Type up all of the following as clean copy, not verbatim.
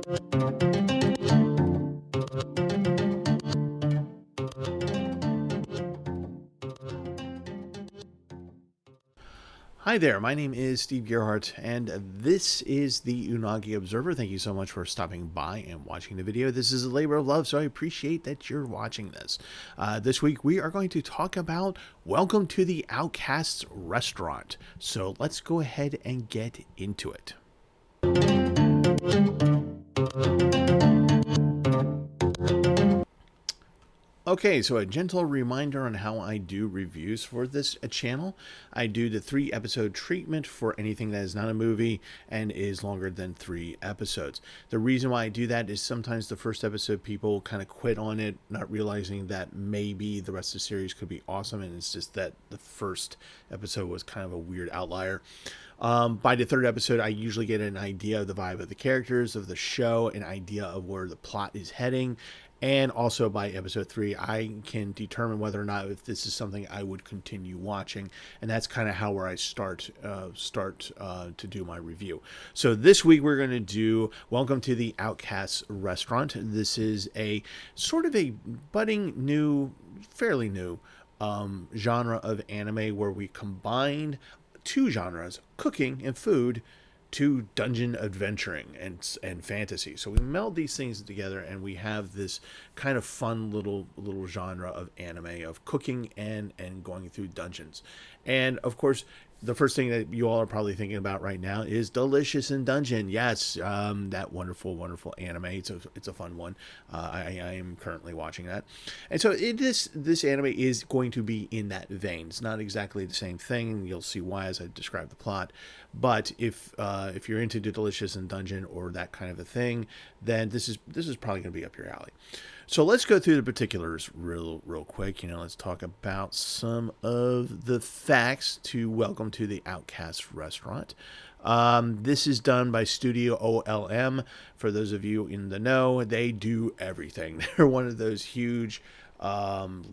Hi there, my name is Steve Gerhardt, and this is the Unagi Observer. Thank you so much for stopping by and watching the video. This is a labor of love, so I appreciate that you're watching this. This week we are going to talk about Welcome to the Outcasts restaurant. So let's go ahead and get into it. Okay, so a gentle reminder on how I do reviews for this channel. I do the 3-episode treatment for anything that is not a movie and is longer than 3 episodes. The reason why I do that is sometimes the first episode people kind of quit on it, not realizing that maybe the rest of the series could be awesome, and it's just that the first episode was kind of a weird outlier. By the 3rd episode, I usually get an idea of the vibe of the characters, of the show, an idea of where the plot is heading. And also by episode 3, I can determine whether or not if this is something I would continue watching. And that's kind of how where I start to do my review. So this week we're going to do Welcome to the Outcasts restaurant. This is a sort of a budding new, fairly new genre of anime where we combined 2 genres, cooking and food, to dungeon adventuring and fantasy. So we meld these things together and we have this kind of fun little genre of anime of cooking and going through dungeons. And of course, the first thing that you all are probably thinking about right now is Delicious in Dungeon. Yes, that wonderful anime. It's a fun one. I am currently watching that, and so this anime is going to be in that vein. It's not exactly the same thing, and you'll see why as I describe the plot. But if you're into Delicious in Dungeon or that kind of a thing, then this is probably going to be up your alley. So let's go through the particulars real quick. Let's talk about some of the facts to Welcome to the Outcast restaurant. This is done by Studio OLM. For those of you in the know, they do everything. They're one of those huge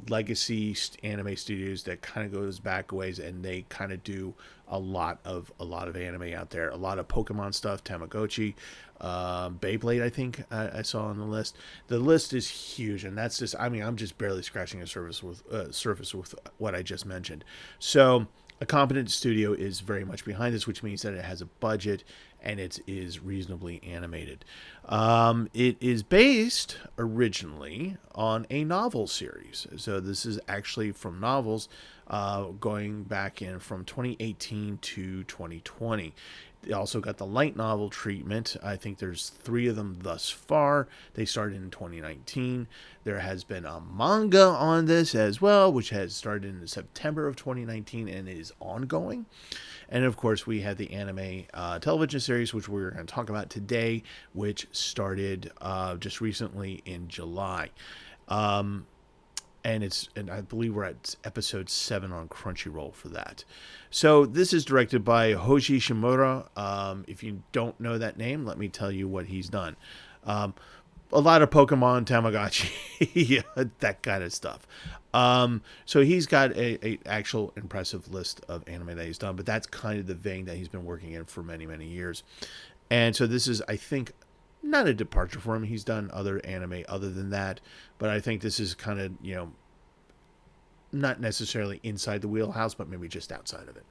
legacy anime studios that kind of goes back ways, and they kind of do a lot of anime out there. A lot of Pokemon stuff, Tamagotchi, Beyblade. I think I saw on the list. The list is huge, and that's just. I mean, I'm just barely scratching the surface with what I just mentioned. So a competent studio is very much behind this, which means that it has a budget and it is reasonably animated. It is based originally on a novel series. So this is actually from novels going back in from 2018 to 2020. They also got the light novel treatment. I think there's 3 of them thus far. They started in 2019. There has been a manga on this as well, which has started in September of 2019 and is ongoing. And of course, we have the anime television series, which we're going to talk about today, which started just recently in July. And I believe we're at episode 7 on Crunchyroll for that. So this is directed by Hoji Shimura. If you don't know that name, let me tell you what he's done. A lot of Pokemon, Tamagotchi, that kind of stuff. So he's got a actual impressive list of anime that he's done, but that's kind of the vein that he's been working in for many years. And so this is, I think, not a departure for him. He's done other anime other than that, but I think this is kind of, not necessarily inside the wheelhouse, but maybe just outside of it.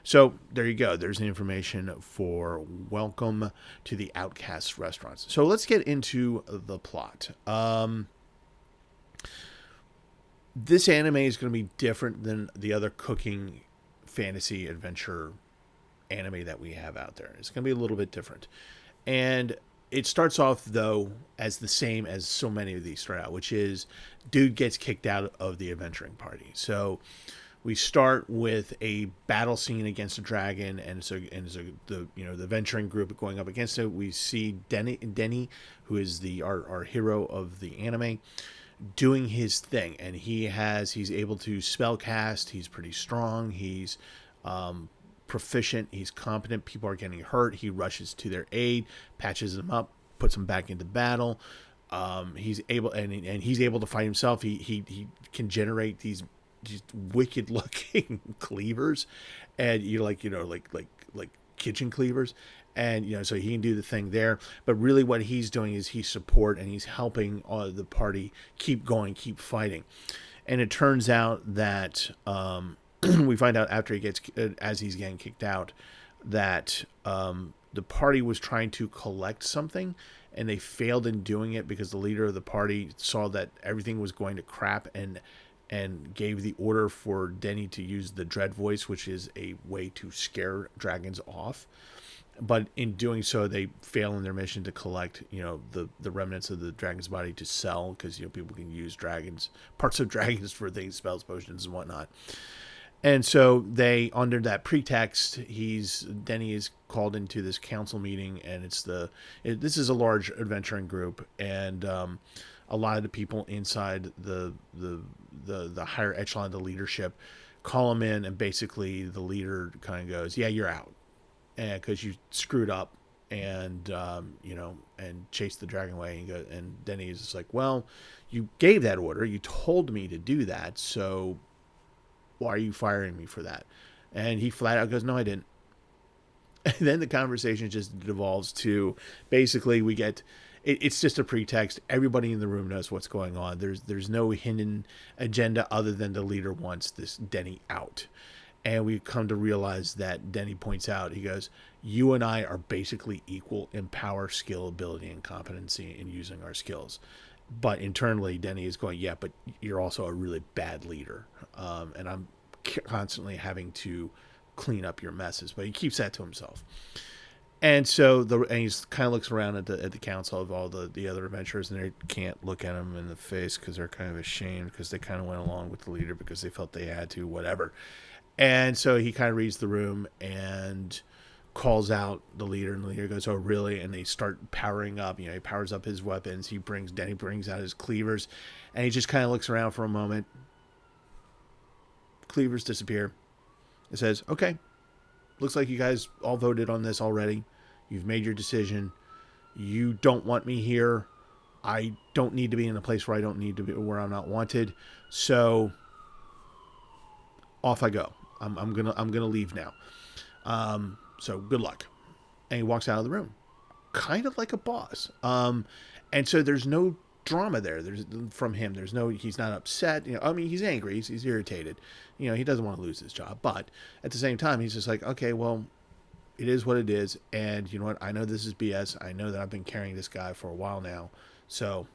So there you go. There's the information for Welcome to the Outcasts restaurants. So let's get into the plot. This anime is going to be different than the other cooking fantasy adventure anime that we have out there. It's going to be a little bit different. And it starts off, though, as the same as so many of these start out, which is dude gets kicked out of the adventuring party. So we start with a battle scene against a dragon, and the venturing group going up against it. We see Denny, who is our hero of the anime, doing his thing, and he's able to spell cast. He's pretty strong. He's proficient. He's competent. People are getting hurt. He rushes to their aid, patches them up, puts them back into battle. He's able to fight himself. He can generate these wicked looking cleavers, and like kitchen cleavers, And, so he can do the thing there. But really what he's doing is he's support, and he's helping the party keep going, keep fighting. And it turns out that we find out after as he's getting kicked out, that the party was trying to collect something, and they failed in doing it because the leader of the party saw that everything was going to crap, and gave the order for Denny to use the dread voice, which is a way to scare dragons off. But in doing so, they fail in their mission to collect, the remnants of the dragon's body to sell, because people can use parts of dragons for things, spells, potions, and whatnot. And so they, under that pretext, Denny is called into this council meeting, and this is a large adventuring group, and a lot of the people inside the higher echelon of the leadership call him in, and basically the leader kind of goes, "Yeah, you're out, and because you screwed up, and and chased the dragon away." And Denny is just like, "Well, you gave that order, you told me to do that, so why are you firing me for that?" And he flat out goes, "No, I didn't." And then the conversation just devolves to, basically, it's just a pretext. Everybody in the room knows what's going on. There's no hidden agenda other than the leader wants this Denny out. And we come to realize that Denny points out, he goes, "You and I are basically equal in power, skill, ability, and competency in using our skills." But internally, Denny is going, "Yeah, but you're also a really bad leader. And I'm constantly having to clean up your messes." But he keeps that to himself. And so he kind of looks around at the council of all the other adventurers, and they can't look at him in the face because they're kind of ashamed, because they kind of went along with the leader because they felt they had to, whatever. And so he kind of reads the room and calls out the leader, and the leader goes, "Oh, really?" And they start powering up. He powers up his weapons. Denny brings out his cleavers, and he just kind of looks around for a moment. Cleavers disappear. It says, "Okay, looks like you guys all voted on this already. You've made your decision. You don't want me here. I don't need to be in a place where I don't need to be, where I'm not wanted. So off I go. I'm gonna leave now. So good luck." And he walks out of the room, kind of like a boss. And so there's no drama there. From him. He's not upset. He's angry. He's irritated. He doesn't want to lose his job, but at the same time, he's just like, "Okay, well, it is what it is. And you know what? I know this is BS. I know that I've been carrying this guy for a while now. So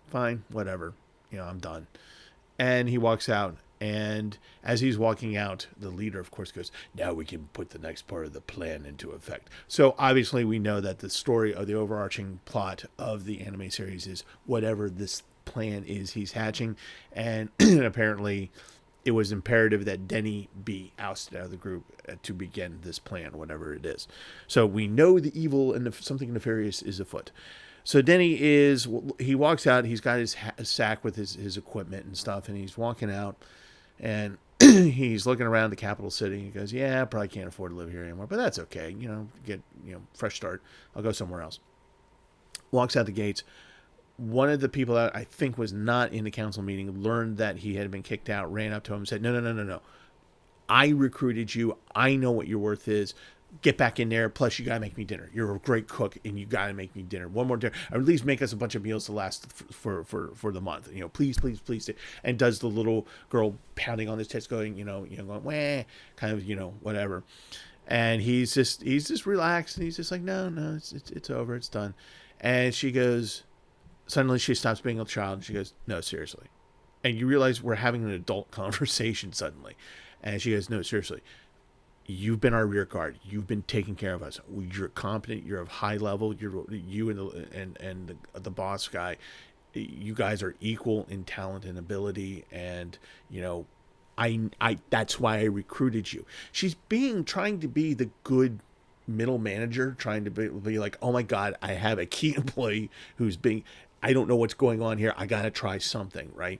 fine, whatever. I'm done." And he walks out. And as he's walking out, the leader, of course, goes, "Now we can put the next part of the plan into effect." So obviously we know that the story of the overarching plot of the anime series is whatever this plan is he's hatching. And apparently it was imperative that Denny be ousted out of the group to begin this plan, whatever it is. So we know the evil and something nefarious is afoot. So Denny he walks out, he's got his sack with his equipment and stuff, and he's walking out, and he's looking around the capital city. He goes, "Yeah, I probably can't afford to live here anymore, but that's okay. Get, fresh start. I'll go somewhere else." Walks out the gates. One of the people that I think was not in the council meeting learned that he had been kicked out, ran up to him and said, No. I recruited you. I know what your worth is. Get back in there. Plus, you got to make me dinner. You're a great cook, and you got to make me dinner. One more dinner. Or at least make us a bunch of meals to last for the month. Please, please, please. And does the little girl pounding on his chest going, going, wah, kind of, whatever. And he's just relaxed, and he's just like, no, it's over. It's done. And suddenly she stops being a child, and she goes, "No, seriously." And you realize we're having an adult conversation suddenly. And she goes, "No, seriously. You've been our rear guard. You've been taking care of us. You're competent. You're of high level. You and the boss guy. You guys are equal in talent and ability. And I that's why I recruited you." She's trying to be the good middle manager, trying to be like, "Oh my God, I have a key employee I don't know what's going on here. I gotta try something," right?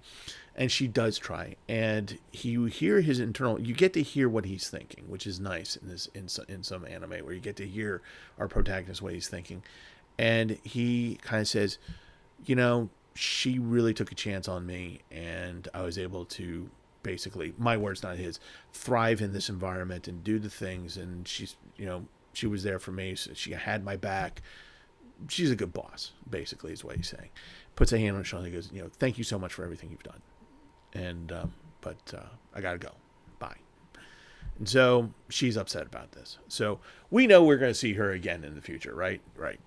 And she does try, and you get to hear what he's thinking, which is nice in some anime, where you get to hear our protagonist what he's thinking. And he kind of says, "She really took a chance on me, and I was able to, basically, my words, not his, thrive in this environment and do the things. And she's, She was there for me. So she had my back. She's a good boss, basically, is what he's saying. Puts a hand on his shoulder and he goes, thank you so much for everything you've done. And, but I got to go. Bye. And so she's upset about this. So we know we're going to see her again in the future, right? Right.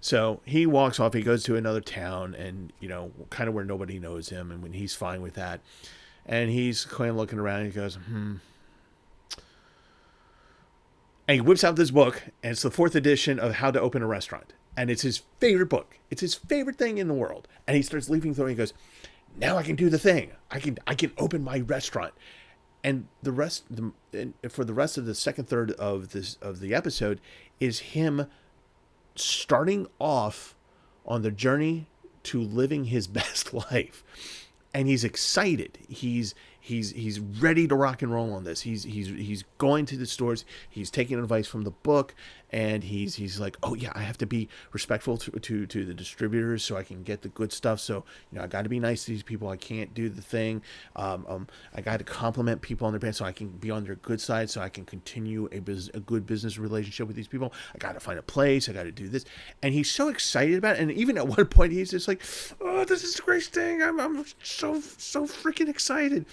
So he walks off. He goes to another town and, kind of where nobody knows him. And when he's fine with that. And he's kind of looking around and he goes, And he whips out this book. And it's the 4th edition of How to Open a Restaurant. And it's his favorite book. It's his favorite thing in the world. And he starts leafing through it. And he goes, now I can do the thing. I can open my restaurant. And for the rest of the second third of the episode is him starting off on the journey to living his best life. And he's excited. He's ready to rock and roll on this. He's going to the stores. He's taking advice from the book, and he's like, oh yeah, I have to be respectful to the distributors so I can get the good stuff. So I got to be nice to these people. I can't do the thing. I got to compliment people on their brand so I can be on their good side, so I can continue a good business relationship with these people. I got to find a place. I got to do this, and he's so excited about it. And even at one point, he's just like, oh, this is the greatest thing. I'm so freaking excited.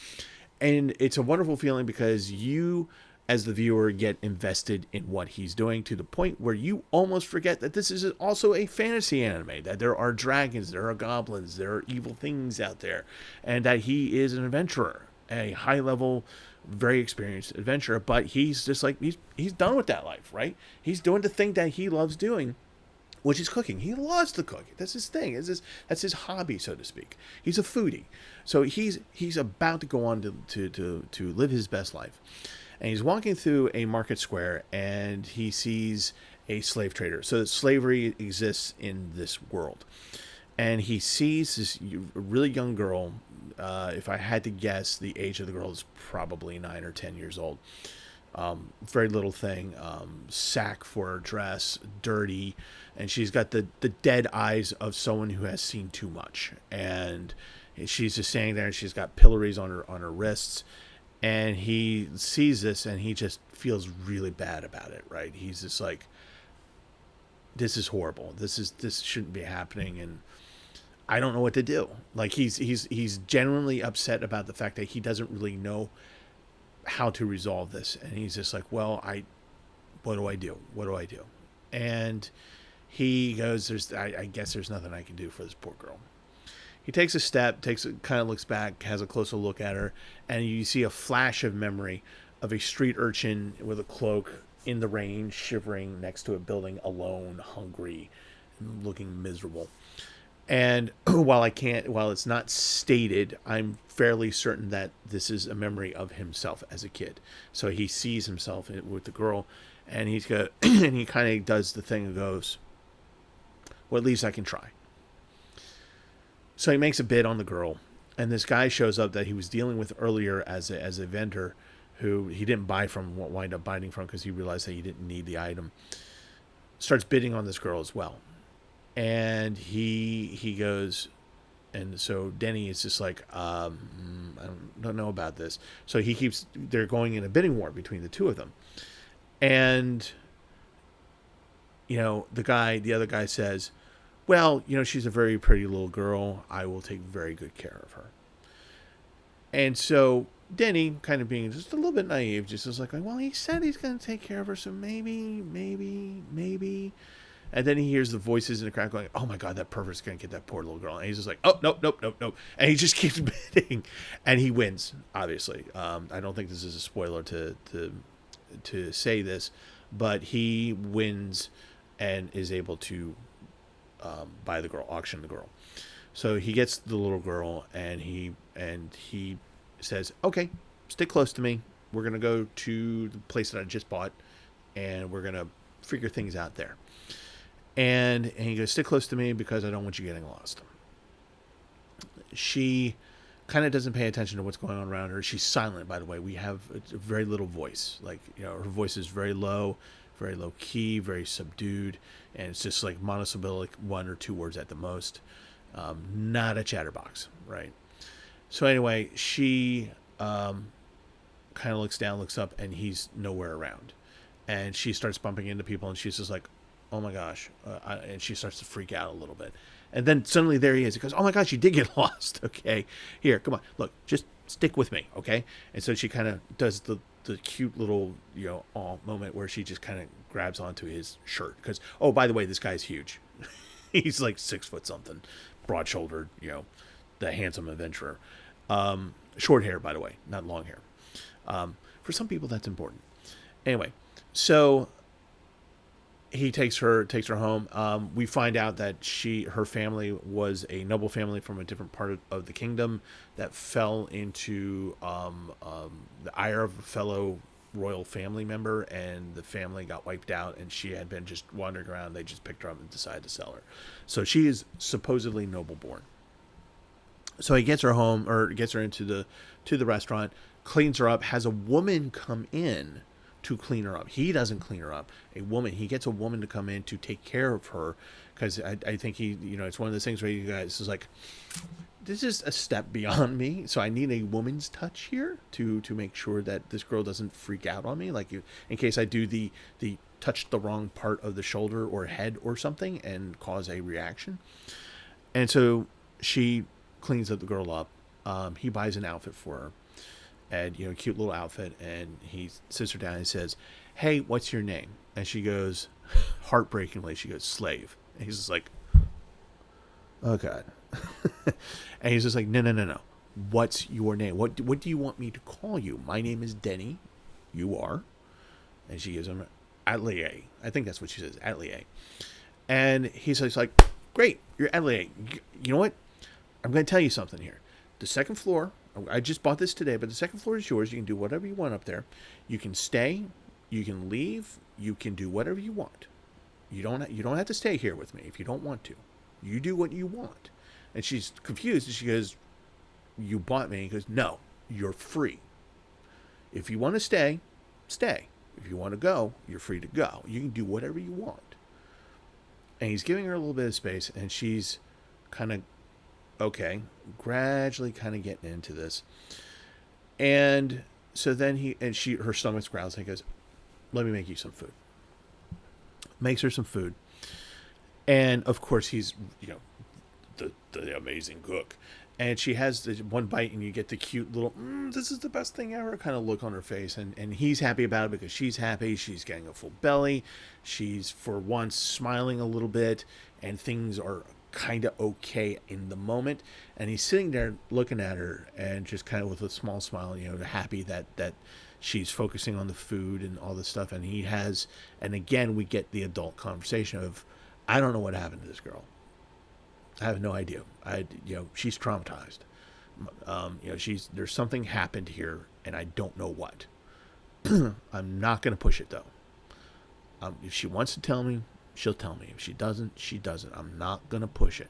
And it's a wonderful feeling because you, as the viewer, get invested in what he's doing to the point where you almost forget that this is also a fantasy anime, that there are dragons, there are goblins, there are evil things out there, and that he is an adventurer, a high-level, very experienced adventurer, but he's just like, he's done with that life, right? He's doing the thing that he loves doing, which is cooking. He loves to cook. That's his thing. That's his hobby, so to speak. He's a foodie. So he's about to go on to live his best life. And he's walking through a market square, and he sees a slave trader. So slavery exists in this world. And he sees this really young girl. If I had to guess, the age of the girl is probably 9 or 10 years old. Very little thing, sack for her dress, dirty, and she's got the dead eyes of someone who has seen too much. And she's just standing there, and she's got pillories on her wrists. And he sees this, and he just feels really bad about it, right? He's just like, this is horrible. This shouldn't be happening, and I don't know what to do. Like, he's genuinely upset about the fact that he doesn't really know how to resolve this. And he's just like, well, what do I do? What do I do? And he goes, I guess there's nothing I can do for this poor girl. He takes a step, kind of looks back, has a closer look at her, and you see a flash of memory of a street urchin with a cloak in the rain, shivering next to a building, alone, hungry, looking miserable. And while it's not stated, I'm fairly certain that this is a memory of himself as a kid. So he sees himself with the girl, and and he kind of does the thing and goes, well, at least I can try. So he makes a bid on the girl, and this guy shows up that he was dealing with earlier as a vendor, who he didn't buy from, wind up buying from because he realized that he didn't need the item. Starts bidding on this girl as well. And he goes, and so Denny is just like, I don't know about this. So they're going in a bidding war between the two of them. And, the other guy says, well, she's a very pretty little girl. I will take very good care of her. And so Denny, kind of being just a little bit naive, just is like, well, he said he's going to take care of her, so maybe. And then he hears the voices in the crowd going, oh my God, that pervert's going to get that poor little girl. And he's just like, oh, nope. And he just keeps bidding. And he wins, obviously. I don't think this is a spoiler to say this, but he wins and is able to buy the girl, auction the girl. So he gets the little girl, and he says, okay, stick close to me. We're going to go to the place that I just bought, and we're going to figure things out there. And he goes, stick close to me because I don't want you getting lost. She kind of doesn't pay attention to what's going on around her. She's silent, by the way. We have a very little voice. Like, her voice is very low key, very subdued. And it's just like monosyllabic, 1 or 2 words at the most. Not a chatterbox, right? So anyway, she kind of looks down, looks up, and he's nowhere around. and she starts bumping into people, and she's just like, oh my gosh, and she starts to freak out a little bit. And then suddenly there he is. He goes, oh my gosh, you did get lost. Okay, here, come on, look, just stick with me, okay? And so she kind of does the cute little, moment where she just kind of grabs onto his shirt. Because, oh, by the way, this guy's huge. He's like 6 foot something, broad shouldered, the handsome adventurer. Short hair, by the way, not long hair. For some people, that's important. Anyway, so he takes her home. We find out that her family was a noble family from a different part of the kingdom that fell into the ire of a fellow royal family member, and the family got wiped out, and she had been just wandering around. They just picked her up and decided to sell her. So she is supposedly noble born. So he gets her home, or gets her into the restaurant, cleans her up, has a woman come in to clean her up. He doesn't clean her up. He gets a woman to come in to take care of her, because I think it's one of those things where you guys is like, this is a step beyond me, so I need a woman's touch here to make sure that this girl doesn't freak out on me, like in case I do the touch the wrong part of the shoulder or head or something and cause a reaction. And so she cleans the girl up. He buys an outfit for her, and cute little outfit, and he sits her down and says, hey, what's your name? And she goes, heartbreakingly, she goes, Slave. And he's just like, oh god. And he's just like, no, what's your name? What do you want me to call you? My name is Denny. You are. And she gives him Atelier. I think that's what she says, Atelier. And he's like, great, you're Atelier. You know what, I'm going to tell you something here. The second floor, I just bought this today, but the second floor is yours. You can do whatever you want up there. You can stay, you can leave, you can do whatever you want. You don't have to stay here with me if you don't want to. You do what you want. And she's confused, and she goes, you bought me. He goes, no, you're free. If you want to stay, stay. If you want to go, you're free to go. You can do whatever you want. And he's giving her a little bit of space, and she's kind of, okay, gradually kind of getting into this. And so then her stomach growls, and he goes, let me make you some food. Makes her some food. And of course he's, the amazing cook. And she has the one bite, and you get the cute little, this is the best thing ever kind of look on her face. And he's happy about it because she's happy. She's getting a full belly. She's, for once, smiling a little bit, and things are kind of okay in the moment. And he's sitting there looking at her, and just kind of with a small smile, happy that she's focusing on the food and all this stuff. And again, we get the adult conversation of, I don't know what happened to this girl. I have no idea. She's traumatized. There's something happened here, and I don't know what. I'm not going to push it, though. If she wants to tell me, she'll tell me. If she doesn't, she doesn't. I'm not going to push it.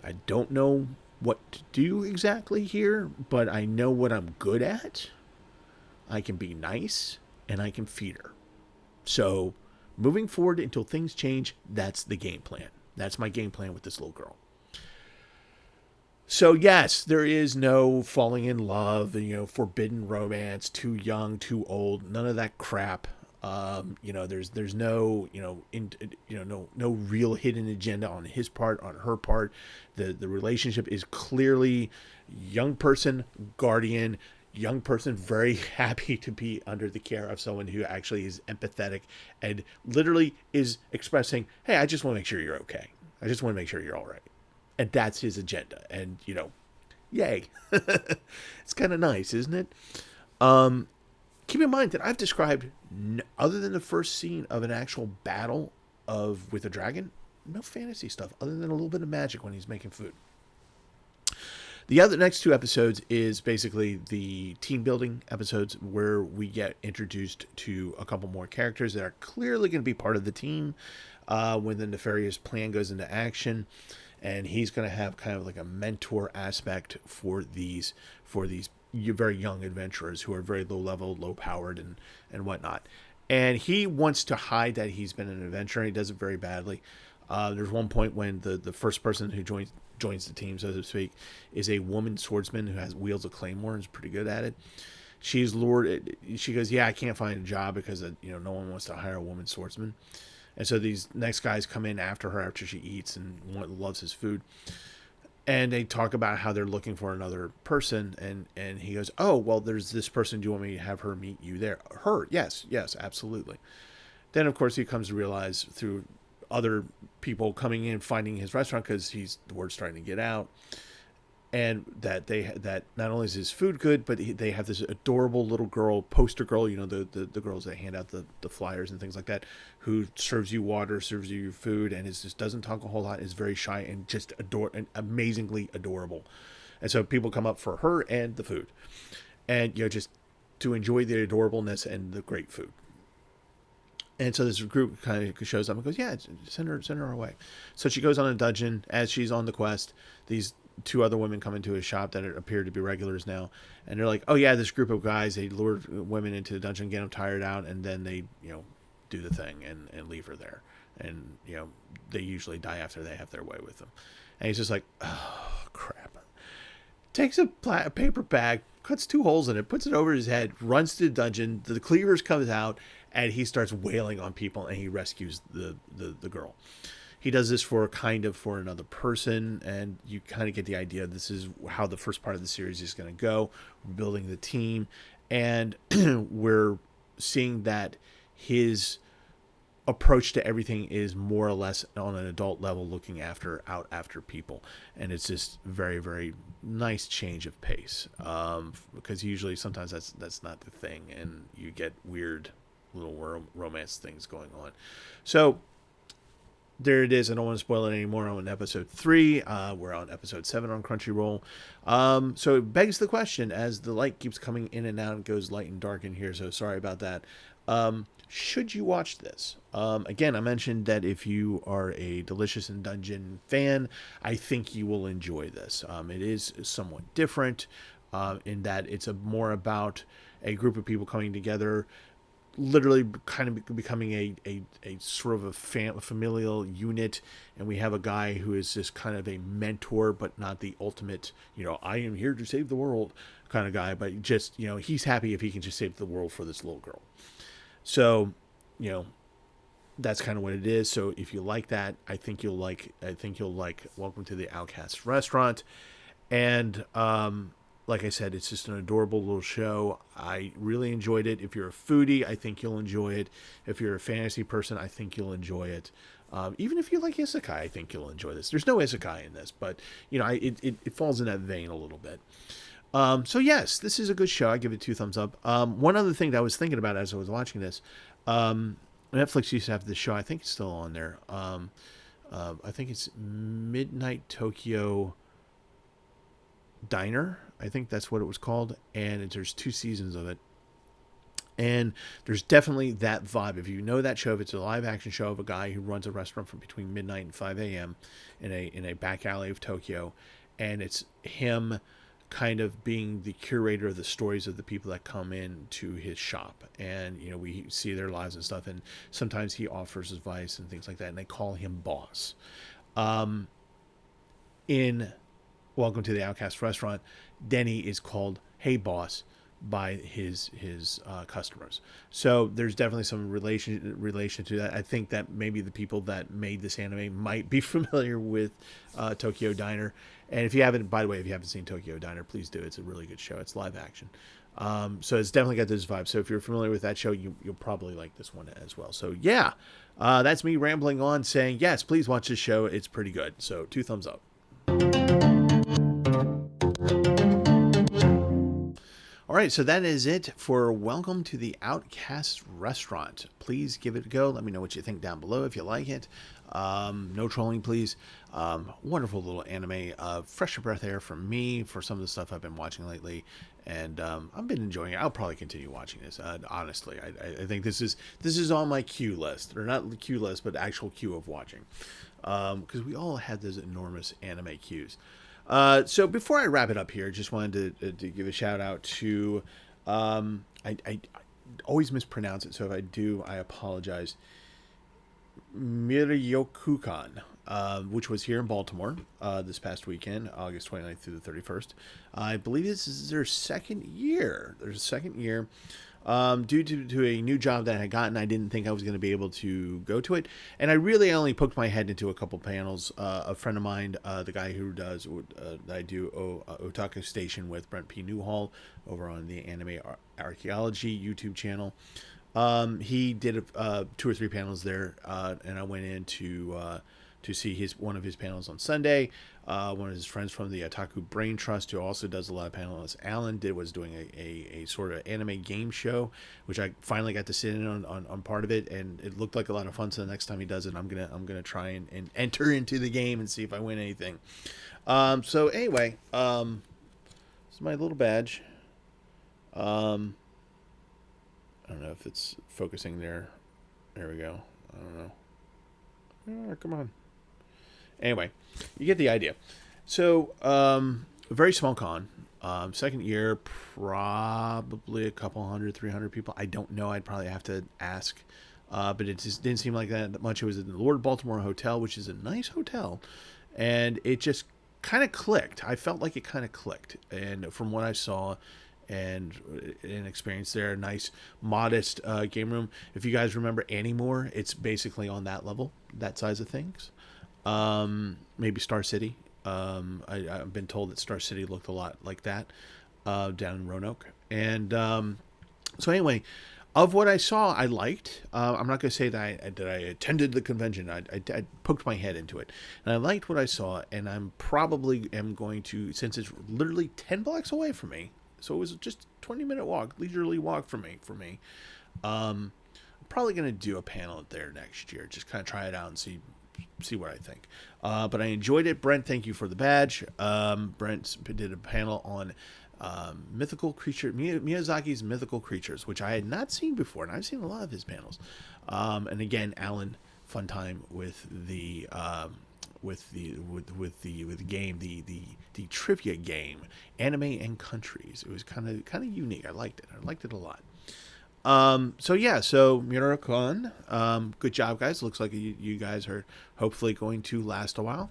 I don't know what to do exactly here, but I know what I'm good at. I can be nice, and I can feed her. So, moving forward until things change, that's the game plan. That's my game plan with this little girl. So, yes, there is no falling in love, forbidden romance, too young, too old, none of that crap. There's no, no real hidden agenda on his part, on her part. The relationship is clearly young person, guardian, young person very happy to be under the care of someone who actually is empathetic and literally is expressing, hey, I just want to make sure you're okay. I just want to make sure you're all right. And that's his agenda. And, yay. It's kind of nice, isn't it? Keep in mind that I've described, other than the first scene of an actual battle with a dragon, no fantasy stuff other than a little bit of magic when he's making food. The next 2 episodes is basically the team building episodes, where we get introduced to a couple more characters that are clearly going to be part of the team when the nefarious plan goes into action. And he's going to have kind of like a mentor aspect for these very young adventurers who are very low level, low powered, and whatnot. And he wants to hide that he's been an adventurer. He does it very badly. There's one point when the first person who joins the team, so to speak, is a woman swordsman who wields a claymore and is pretty good at it. she's lured. She goes, yeah, I can't find a job because no one wants to hire a woman swordsman. And so these next guys come in after her after she eats and loves his food. And they talk about how they're looking for another person. And he goes, oh, well, there's this person. Do you want me to have her meet you there? Her? Yes, absolutely. Then, of course, he comes to realize through other people coming in, finding his restaurant, because the word's starting to get out. And that not only is his food good, but they have this adorable little girl, poster girl, the girls that hand out the flyers and things like that, who serves you water, serves you your food, and just doesn't talk a whole lot, is very shy and just amazingly adorable. And so people come up for her and the food, and just to enjoy the adorableness and the great food. And so this group kind of shows up and goes, yeah, send her away. So she goes on a dungeon. As she's on the quest, these two other women come into a shop that appear to be regulars now, and they're like, oh yeah, this group of guys, they lure women into the dungeon, get them tired out, and then they do the thing and leave her there. And they usually die after they have their way with them. And he's just like, oh crap. Takes a paper bag, cuts 2 holes in it, puts it over his head, runs to the dungeon. The cleavers comes out, and he starts wailing on people, and he rescues the girl. He does this for another person, and you kind of get the idea this is how the first part of the series is going to go. We're building the team, and we're seeing that his approach to everything is more or less on an adult level, looking after people, and it's just very, very nice change of pace, because usually sometimes that's not the thing, and you get weird little romance things going on. So there it is. I don't want to spoil it anymore. I'm on episode 3. We're on episode 7 on Crunchyroll. So it begs the question, as the light keeps coming in and out, it goes light and dark in here, so sorry about that. Should you watch this? Again, I mentioned that if you are a Delicious in Dungeon fan, I think you will enjoy this. It is somewhat different in that it's more about a group of people coming together, literally kind of becoming a sort of a familial unit. And we have a guy who is just kind of a mentor, but not the ultimate, I am here to save the world kind of guy, but just, he's happy if he can just save the world for this little girl. So, that's kind of what it is. So if you like that, I think you'll like Welcome to the Outcasts restaurant. And, like I said, it's just an adorable little show. I really enjoyed it. If you're a foodie, I think you'll enjoy it. If you're a fantasy person, I think you'll enjoy it. Even if you like isekai, I think you'll enjoy this. There's no isekai in this, but it falls in that vein a little bit. So yes, this is a good show. I give it 2 thumbs up. One other thing that I was thinking about as I was watching this, Netflix used to have this show. I think it's still on there. I think it's Midnight Tokyo Diner. I think that's what it was called. And there's 2 seasons of it. And there's definitely that vibe. If you know that show, if it's a live action show of a guy who runs a restaurant from between midnight and 5 a.m. in a back alley of Tokyo, and it's him kind of being the curator of the stories of the people that come in to his shop, and we see their lives and stuff, and sometimes he offers advice and things like that, and they call him boss. In Welcome to the Outcast restaurant, Denny is called Hey Boss by his customers. So there's definitely some relation to that. I think that maybe the people that made this anime might be familiar with Tokyo Diner. And if you haven't seen Tokyo Diner, please do. It's a really good show. It's live action. So it's definitely got this vibe. So if you're familiar with that show, you'll probably like this one as well. So yeah, that's me rambling on saying, yes, please watch this show. It's pretty good. So 2 thumbs up. All right, so that is it for Welcome to the Outcast restaurant. Please give it a go. Let me know what you think down below if you like it. No trolling, please. Wonderful little anime. Fresh breath air for me for some of the stuff I've been watching lately. And I've been enjoying it. I'll probably continue watching this. Honestly, I think this is on my queue list. Or not the queue list, but actual queue of watching. Because we all had those enormous anime queues. So before I wrap it up here, just wanted to give a shout out to, I always mispronounce it, so if I do, I apologize. Miryokukan. which was here in Baltimore this past weekend, August 29th through the 31st. I believe this is their second year. There's a second year. Due to a new job that I had gotten, I didn't think I was going to be able to go to it. And I really only poked my head into a couple panels. A friend of mine, the guy who does, I do Otaku Station with, Brent P. Newhall, over on the Anime Archaeology YouTube channel. He did 2 or 3 panels there, and I went in to see one of his panels on Sunday. One of his friends from the Otaku Brain Trust, who also does a lot of panels, Alan, was doing a sort of anime game show, which I finally got to sit in on part of it, and it looked like a lot of fun. So the next time he does it, I'm gonna try and enter into the game and see if I win anything. So anyway, this is my little badge. I don't know if it's focusing there. There we go. I don't know. Oh, come on. Anyway, you get the idea. So, a very small con. Second year, probably a couple 100, 300 people. I don't know. I'd probably have to ask. But it just didn't seem like that much. It was in the Lord Baltimore Hotel, which is a nice hotel. And it just kind of clicked. I felt like it kind of clicked. And from what I saw and an experience there, a nice, modest game room. If you guys remember Anymore, it's basically on that level, that size of things. Maybe Star City. I've been told that Star City looked a lot like that down in Roanoke. And so anyway, of what I saw, I liked. I'm not going to say that I attended the convention. I poked my head into it, and I liked what I saw. And I'm probably going to, since it's literally 10 blocks away from me, so it was just a 20-minute walk, leisurely walk for me. I'm probably going to do a panel there next year. Just kind of try it out and see what I think. But I enjoyed it. Brent, thank you for the badge. Brent did a panel on mythical creature, Miyazaki's mythical creatures, which I had not seen before, and I've seen a lot of his panels. And again, Alan, fun time with the game, the trivia game, anime and countries. It was kind of unique. I liked it. I liked it a lot. So Miura-con, good job, guys. Looks like you guys are hopefully going to last a while.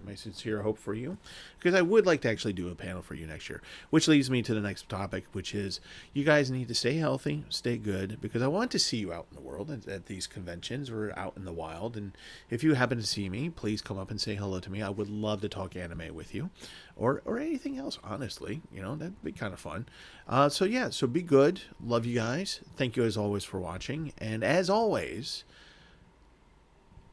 My sincere hope for you, because I would like to actually do a panel for you next year, which leads me to the next topic, which is you guys need to stay healthy, stay good, because I want to see you out in the world at these conventions or out in the wild. And if you happen to see me, please come up and say hello to me. I would love to talk anime with you, or anything else, honestly. That'd be kind of fun. So be good. Love you guys. Thank you as always for watching. And as always,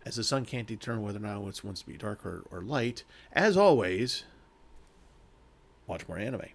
as the sun can't determine whether or not it wants to be dark or light, as always, watch more anime.